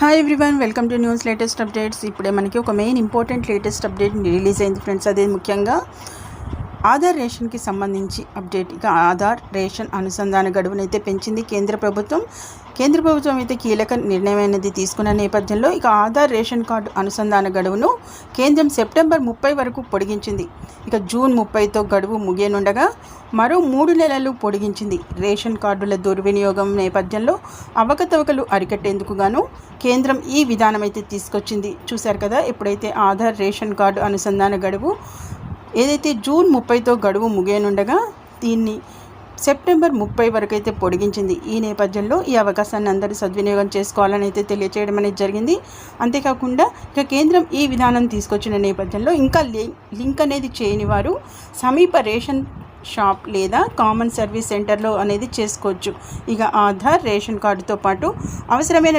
Hi everyone, welcome to news latest updates. ఇప్పుడే మనకి ఒక main important latest update release అయింది ఫ్రెండ్స్. అదే ముఖ్యంగా ఆధార్ రేషన్కి సంబంధించి అప్డేట్. ఇక ఆధార్ రేషన్ అనుసంధాన గడువునైతే పెంచింది కేంద్ర ప్రభుత్వం. అయితే కీలక నిర్ణయం అనేది తీసుకున్న నేపథ్యంలో ఇక ఆధార్ రేషన్ కార్డు అనుసంధాన గడువును కేంద్రం సెప్టెంబర్ 30 వరకు పొడిగించింది. ఇక జూన్ 30తో గడువు ముగియనుండగా మరో 3 నెలలు పొడిగించింది. రేషన్ కార్డుల దుర్వినియోగం నేపథ్యంలో అవకతవకలు అరికట్టేందుకు గాను కేంద్రం ఈ విధానం అయితే తీసుకొచ్చింది. చూశారు కదా, ఎప్పుడైతే ఆధార్ రేషన్ కార్డు అనుసంధాన గడువు ఏదైతే జూన్ 30తో గడువు ముగియనుండగా దీన్ని సెప్టెంబర్ 30 వరకు అయితే పొడిగించింది. ఈ నేపథ్యంలో ఈ అవకాశాన్ని అందరూ సద్వినియోగం చేసుకోవాలని అయితే తెలియచేయడం అనేది జరిగింది. అంతేకాకుండా ఇక కేంద్రం ఈ విధానం తీసుకొచ్చిన నేపథ్యంలో ఇంకా లింక్ అనేది చేయని వారు సమీప రేషన్ షాప్ లేదా కామన్ సర్వీస్ సెంటర్లో అనేది చేసుకోవచ్చు. ఇక ఆధార్ రేషన్ కార్డుతో పాటు అవసరమైన